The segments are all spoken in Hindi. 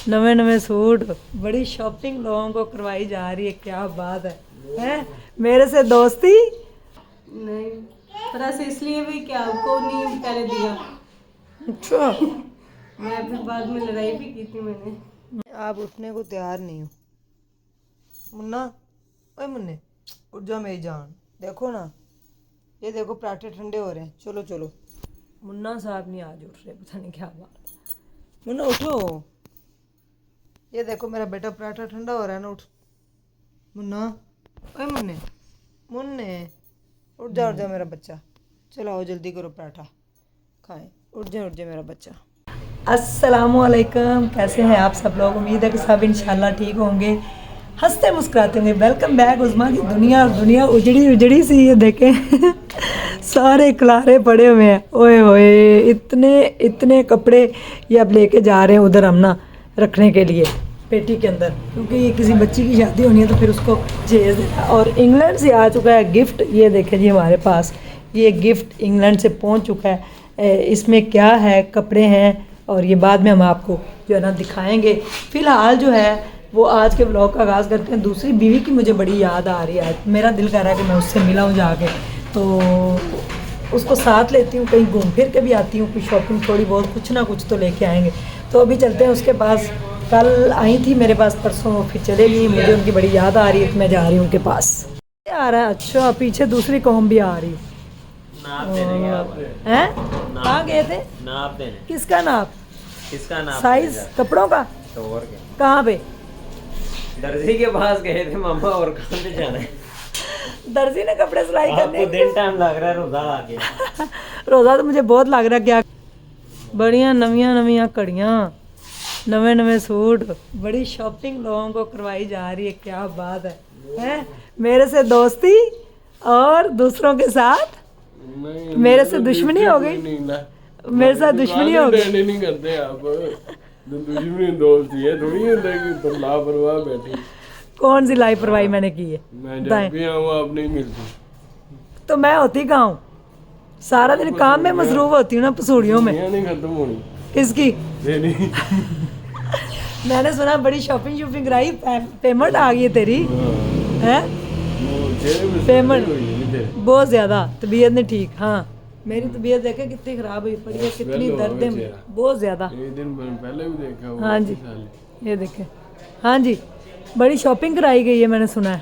नवे नवे सूट, बड़ी शॉपिंग लोगों को करवाई जा रही है। क्या बात है, हैं? मेरे से दोस्ती नहीं, पर ऐसे इसलिए भी क्या आपको नहीं पहले दिया। अच्छा। मैं फिर बाद में लड़ाई भी की थी मैंने। आप उठने को तैयार नहीं हो मुन्ना। ओए मुन्ने, उठ जा मेरी जान। देखो ना, ये देखो पराठे ठंडे हो रहे हैं। चलो चलो। मुन्ना साहब नहीं आज उठ रहे, पता नहीं क्या बात। मुन्ना उठो, ये देखो मेरा बेटा पराठा ठंडा हो रहा है ना। उठ मुन्ना। ओए मुन्ने, मुन्ने उठ जा मेरा बच्चा। चलो आओ जल्दी करो, पराठा खाएं। उठ जा मेरा बच्चा। अस्सलामुअलैकुम, कैसे हैं आप सब लोग? उम्मीद है कि सब इंशाल्लाह ठीक होंगे, हंसते मुस्कुराते होंगे। वेलकम बैक उज़मा की दुनिया। और दुनिया उजड़ी उजड़ी सी, ये देखें सारे खलारे पड़े हुए हैं। ओए होए, इतने इतने कपड़े ये अब लेके जा रहे हैं उधर हमना रखने के लिए पेटी के अंदर, क्योंकि ये किसी बच्ची की शादी होनी है तो फिर उसको भेज देना। और इंग्लैंड से आ चुका है गिफ्ट, ये देखें जी हमारे पास ये गिफ्ट इंग्लैंड से पहुंच चुका है। इसमें क्या है, कपड़े हैं, और ये बाद में हम आपको जो है ना दिखाएंगे। फ़िलहाल जो है वो आज के ब्लॉग का आगाज़ करते हैं। दूसरी बीवी की मुझे बड़ी याद आ रही है, मेरा दिल कर रहा है कि मैं उससे मिला हूँ जाके, तो उसको साथ लेती हूँ, कहीं घूम फिर के भी आती हूँ, कुछ शॉपिंग थोड़ी बहुत कुछ ना कुछ तो लेके आएंगे। तो अभी चलते हैं उसके पास। कल आई थी मेरे पास, परसों फिर चले गई। मुझे उनकी बड़ी याद आ रही है तो मैं जा रही हूँ उनके पास। आ रहा है, अच्छा पीछे दूसरी कौम भी आ रही है। नाप देने गया हैं? कहाँ गए थे? नाप देने। किसका नाप? किसका नाप साइज कपड़ों का? तो और क्या, कहाँ पे? दर्जी के पास गए थे मामा, और कहाँ पे जाना है? दर्जी ने कपड़े सिलाई करने आपको दिन टाइम लग रहा है, रोजा आ गया। रोज़ा तो मुझे बहुत लग रहा है। क्या बढ़िया नवियां नवियां कड़ियाँ, नवे नवे सूट, बड़ी शॉपिंग लोगों को करवाई जा रही है। क्या बात है, हैं? मेरे से दोस्ती और दूसरों के साथ मेरे से दुश्मनी हो गई। मेरे साथ दुश्मनी हो गई। नहीं करते आप, दुश्मनी दोस्ती है थोड़ी होता है कि तुम लापरवाह बैठी। कौन सी लापरवाही मैंने की है? मैं जब भी आऊँ आप नहीं मिलती। तो मैं होती कहाँ हूँ? सारा दिन काम में मसरूफ होती हूँ ना, पसूड़ियों में। दुनिया नहीं खत्म होनी किसकी? तेरी। मैंने सुना बड़ी शॉपिंग शॉपिंग कराई, पेमेंट आ गई है तेरी, है? पेमेंट बहुत ज़्यादा, तबीयत नहीं ठीक। हाँ, मेरी तबीयत देखे कितनी ख़राब हुई पड़ी है, कितनी दर्द है बहुत ज़्यादा। एक दिन पहले भी देखा हुआ। हाँ जी, ये देखें। हाँ जी, बड़ी शॉपिंग कराई गई है मैंने सुना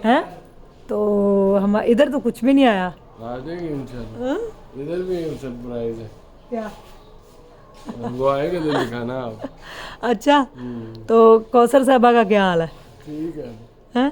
है? तो हम इधर तो कुछ भी नहीं आया। आ जाएंगे इंशाल्लाह। इधर भी सरप्राइज है। क्या? वो आएगा तो दिखाना आप। अच्छा, तो कौसर साहबा का क्या हाल है? ठीक है, हैं?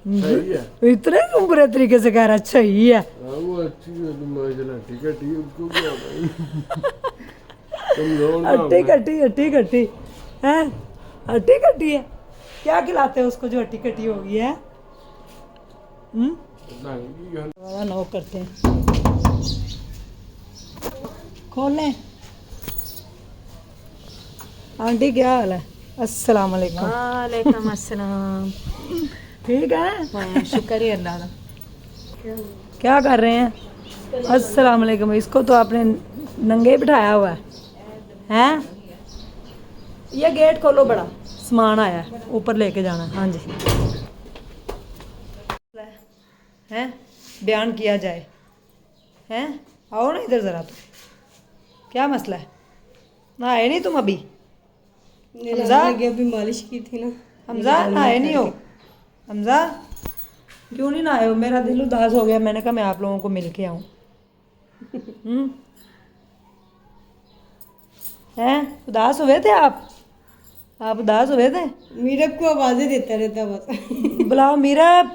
सही है। इतने बुरे तरीके से कह रहा अच्छा ही है। हाँ वो अच्छी है, तुम चला ठीक है, ठीक उसको क्या भाई। तुम लोग ना हट्टी कट्टी हट्टी कट्टी है, हट्टी कट्टी है। क्या खिलाते हो उसको जो हट्टी कट्टी हो गई है? वाला नॉक करते हैं, खोलें। आंटी क्या हाल है? अस्सलाम वालेकुम। वालेकुम अस्सलाम। ठीक है, शुक्र है अल्लाह का। क्या कर रहे हैं? अस्सलाम वालेकुम। इसको तो आपने नंगे ही बिठाया हुआ है। ये गेट खोलो, बड़ा सामान आया है, ऊपर लेके जाना है। हाँ जी, हैं? बयान किया जाए, हैं? आओ ना इधर ज़रा। तो क्या मसला है? ना आए नहीं तुम अभी? हमजा अभी मालिश की थी ना। हमजा ना आए नहीं हो? हमजा क्यों नहीं ना आए हो? मेरा दिल उदास हो गया, मैंने कहा मैं आप लोगों को मिल के आऊँ। हैं? उदास हुए थे आप? आप उदास हुए थे? मीरब को आवाजें देता रहता बस। बुलाओ मीरब।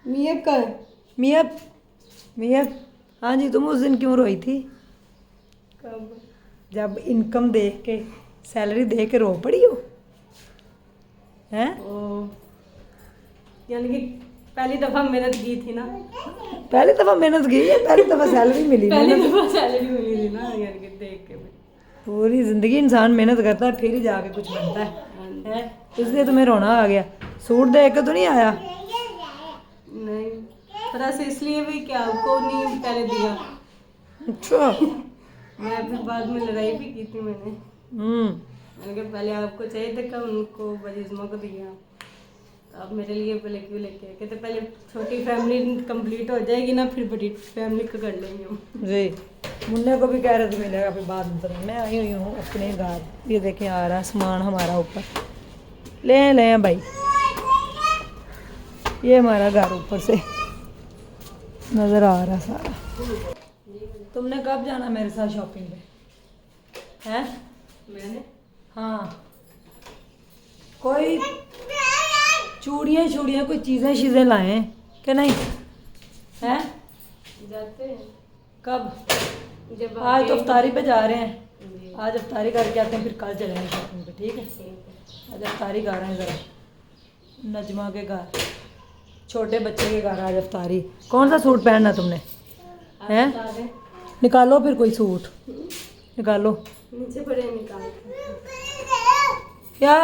मीरब का मीरब, मीरब। हाँ जी, तुम उस दिन क्यों रोई थी? कब? जब इनकम देख के, सैलरी देख के रो पड़ी हो? हैं? यानी कि पहली दफा मेहनत की थी ना। पहली दफ़ा मेहनत की है, पहली दफ़ा सैलरी मिली। पहली दफा सैलरी मिली थी ना, यानी कि देख के। पूरी ज़िंदगी इंसान मेहनत करता है फिर ही जाके कुछ बनता है? इसलिए तुम्हें रोना आ गया। सूट देख के तो नहीं आया? नहीं, पर ऐसे इसलिए भी क्या आपको नहीं पहले दिया। अच्छा। मैं फिर बाद में लड़ाई भी की थी मैंने। मैंने कहा पहले आपको चाहिए था क्या, उनको बजीज़मा को दिया, तो आप मेरे लिए पहले क्यों लेके आए? कहते पहले छोटी फैमिली कंप्लीट हो जाएगी ना, फिर बड़ी फैमिली को कर लेंगे हम। जी मुन्ने को भी कह रहे थे मिलेगा, फिर बाद में पता। मैं आई हुई हूँ अपने घर, ये देखें आ रहा है सामान हमारा ऊपर, ले भाई, ये हमारा घर ऊपर से नज़र आ रहा सारा। तुमने कब जाना मेरे साथ शॉपिंग पे हैं? मैंने हाँ कोई चूड़ियाँ कोई चीज़ें लाएं कि नहीं हैं? जाते हैं कब? जब आज तो अफ्तारी पे जा रहे हैं, जी। आज अफ्तारी करके आते हैं, फिर कल चलेंगे शॉपिंग पे, ठीक है? आज अफ्तारी कर रहे हैं ज़रा नजमा के घर, छोटे बच्चे के घर आज अफ्तारी। कौन सा सूट पहनना तुमने हैं? बता दें, निकालो फिर कोई सूट निकालो। नीचे पड़े निकाल क्या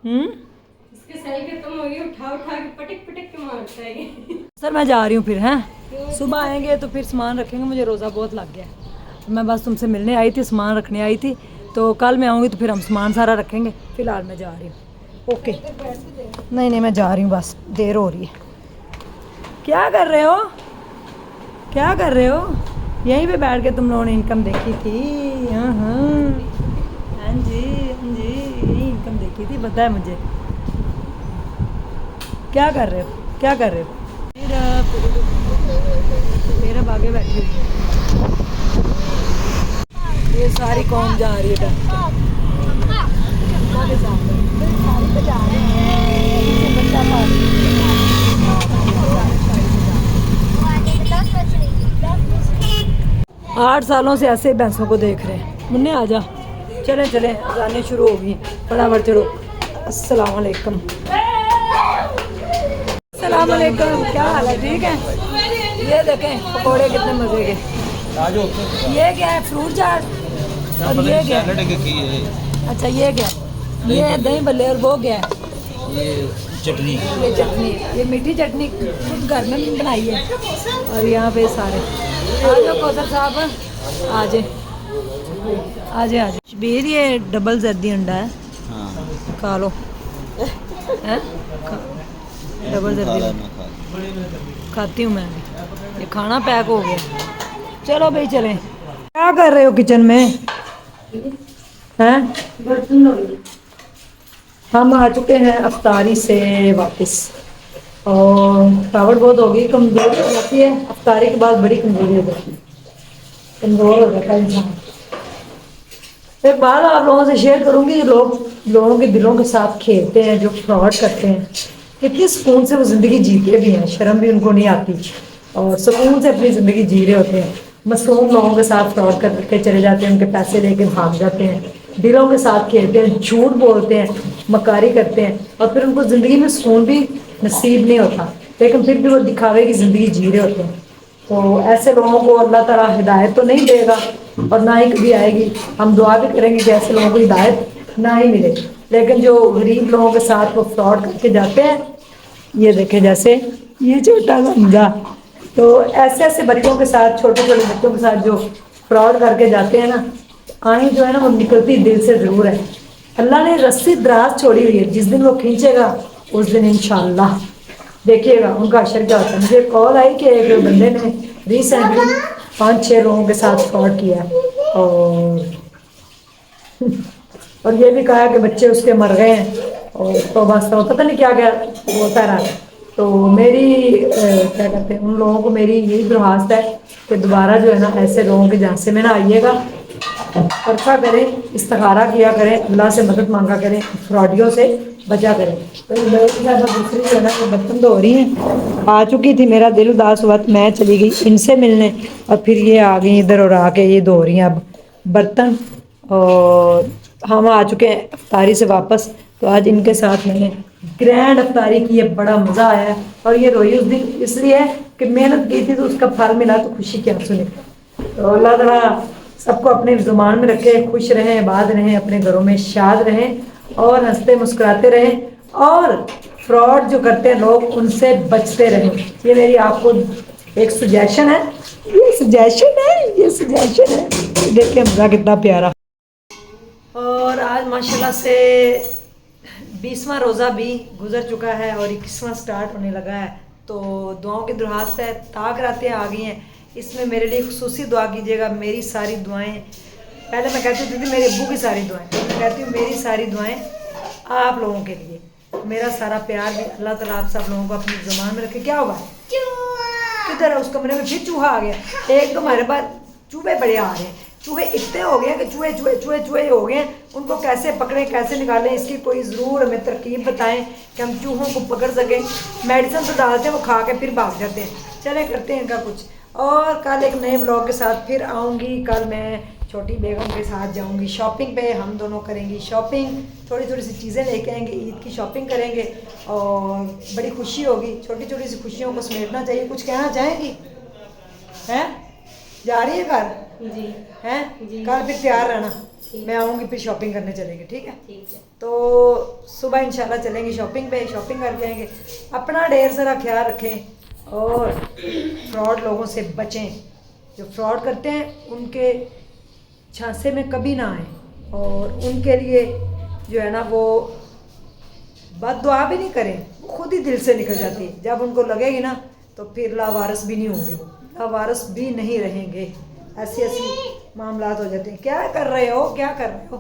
इसके सेल खत्म हो गई, उठा उठा के पटक पटक के मारता है ये। सर मैं जा रही हूँ फिर हैं, सुबह आएंगे तो फिर सामान रखेंगे, मुझे रोज़ा बहुत लग गया है। मैं बस तुमसे मिलने आई थी, सामान रखने आई थी, तो कल मैं आऊँगी तो फिर हम सामान सारा रखेंगे। फ़िलहाल मैं जा रही हूँ। ओके नहीं मैं जा रही हूँ, बस देर हो रही है। क्या कर रहे हो, क्या कर रहे हो? यहीं पे बैठ के तुम लोगों ने इनकम देखी थी? हाँ जी यही इनकम देखी थी, पता है मुझे। क्या कर रहे हो, क्या कर रहे हो? मेरा आगे बैठी हुई है, ये सारी कौम जा रही है जा रहे हैं, बच्चा पास 8 सालों से ऐसे भैंसों को देख रहे हैं। मुन्ने आ जा, चले चले जाने शुरू हो गई, फटाफट चलो। अस्सलाम वालेकुम। अस्सलाम वालेकुम, क्या हाल है? ठीक है। ये देखें पकौड़े कितने मजे के। ये क्या है? फ्रूट चाट। और ये क्या है? अच्छा ये क्या? ये दही भल्ले। और वो क्या है? चटनी। ये चटनी, ये मीठी चटनी खुद घर में भी बनाई है। और यहाँ पे सारे आ जाओ कौसर साहब, आ जाए आ जाए। शबीर ये डबल जर्दी अंडा है, खा लो। हैं? डबल जर्दी खाती हूँ मैं भी। ये खाना पैक हो गया। चलो भाई चलें। क्या कर रहे हो किचन में हैं? हम आ चुके हैं अफ्तारी से वापस, और थकावट बहुत हो गई, कमजोरी हो जाती है अफ्तारी के बाद, बड़ी कमजोरी हो जाती है, कमजोर हो जाता है इंसान। एक बात आप लोगों से शेयर करूंगी, जो लोगों के दिलों के साथ खेलते हैं, जो फ्रॉड करते हैं, कितनी सुकून से वो ज़िंदगी जीते भी हैं, शर्म भी उनको नहीं आती, और सुकून से अपनी ज़िंदगी जी रहे होते हैं। मासूम लोगों के साथ फ्रॉड करके चले जाते हैं, उनके पैसे लेके भाग जाते हैं, दिलों के साथ खेलते हैं, झूठ बोलते हैं, मकारी करते हैं, और फिर उनको ज़िंदगी में सुकून भी नसीब नहीं होता, लेकिन फिर भी वो दिखावे की ज़िंदगी जी रहे होते हैं। तो ऐसे लोगों को अल्लाह ताला हिदायत तो नहीं देगा, और ना ही कभी आएगी। हम दुआ भी करेंगे कि ऐसे लोगों को हिदायत ना ही मिले, लेकिन जो गरीब लोगों के साथ वो फ्रॉड करके जाते हैं, ये देखें जैसे ये छोटा समझा, तो ऐसे बच्चों के साथ, छोटे छोटे बच्चों के साथ जो फ्रॉड करके जाते हैं ना, आनी जो है ना वो निकलती दिल से ज़रूर है। अल्लाह ने रस्सी दराज छोड़ी हुई है, जिस दिन वो खींचेगा उस दिन इंशाल्लाह देखिएगा उनका अशर क्या होता है। मुझे कॉल आई कि एक बंदे ने रिसेंटली 5-6 लोगों के साथ फ्रॉड किया, और ये भी कहा कि बच्चे उसके मर गए हैं, और तो बस तो पता नहीं क्या क्या बोलता रहा। तो मेरी क्या कहते हैं, उन लोगों को मेरी यही दरख्वास्त है कि दोबारा जो है ना ऐसे लोगों के झांसे में ना आइएगा, परखा करें, इस्तिखारा किया करें, अल्लाह से मदद मांगा करें, फ्रॉडियों से बचा करें। तो दूसरी जो है ना बर्तन धो रही हैं, आ चुकी थी, मेरा दिल उदास हुआ, मैं चली गई इनसे मिलने, और फिर ये आ गई इधर, और आके ये धो रही हैं अब बर्तन। और हम आ चुके हैं अफ्तारी से वापस, तो आज इनके साथ मैंने ग्रैंड अफ्तारी की है, बड़ा मज़ा आया है। और ये रोई उस दिन इसलिए कि मेहनत की थी तो उसका फल मिला, तो खुशी क्या सुने। तो अल्लाह ताला सबको अपने ज़ुबान में रखे, खुश रहें, आबाद रहें, अपने घरों में शाद रहें, और हंसते मुस्कुराते रहें, और फ्रॉड जो करते हैं लोग उनसे बचते रहें। ये मेरी आपको एक सजेशन है, ये सजेशन है। देखिए मज़ा कितना प्यारा। और आज माशाल्लाह से 20वां रोज़ा भी गुजर चुका है और 21वां स्टार्ट होने लगा है। तो दुआओं की दरख्वास्त है, ताक रातें आ गई हैं, इसमें मेरे लिए खुसूसी दुआ कीजिएगा। मेरी सारी दुआएं, पहले मैं कहती थी मेरे अब्बू की सारी दुआएं, तो मैं कहती हूँ मेरी सारी दुआएं आप लोगों के लिए। मेरा सारा प्यार भी अल्लाह ताला आप सब लोगों को अपनी ज़ुबान में रखे। क्या होगा? किधर है? उस कमरे में फिर चूहा आ गया। एक तो हमारे पास चूहे बड़े आ रहे हैं, चूहे इतने हो गए हैं कि चूहे चूहे चूहे चूहे हो गए हैं। उनको कैसे पकड़ें, कैसे निकालें, इसकी कोई ज़रूर हमें तरकीब बताएं कि हम चूहों को पकड़ सकें। मेडिसिन तो डालते हैं, वो खा के फिर भाग जाते हैं। चले करते हैं इनका कुछ। और कल एक नए ब्लॉग के साथ फिर आऊँगी। कल मैं छोटी बेगम के साथ जाऊंगी शॉपिंग पे, हम दोनों करेंगी शॉपिंग, थोड़ी थोड़ी सी चीज़ें लेके आएंगे, ईद की शॉपिंग करेंगे और बड़ी खुशी होगी। छोटी छोटी सी खुशियों को समेटना चाहिए। कुछ कहना चाहेंगी? हैं? जा रही है घर? जी हैं? जी। कल फिर तैयार रहना, ठीक। मैं आऊँगी फिर शॉपिंग करने चलेंगे, ठीक है? ठीक है। तो सुबह इंशाल्लाह चलेंगे शॉपिंग पे, शॉपिंग करके आएंगे। अपना ढेर सारा ख्याल रखें और फ्रॉड लोगों से बचें। जो फ्रॉड करते हैं उनके झांसे में कभी ना आए और उनके लिए जो है ना वो बद्दुआ भी नहीं करें, वो खुद ही दिल से निकल जाती है। जब उनको लगेगी ना तो फिर लावारिस भी नहीं होंगे, वो लावारिस भी नहीं रहेंगे। ऐसी मामलात हो जाते हैं। क्या कर रहे हो, क्या कर रहे हो?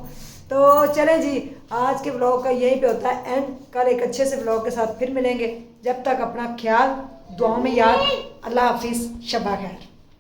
तो चलें जी, आज के ब्लॉग का यहीं पे होता है एंड। कल एक अच्छे से ब्लॉग के साथ फिर मिलेंगे। जब तक अपना ख्याल दुआओं में याद। अल्लाह हाफिज़, शबा खैर।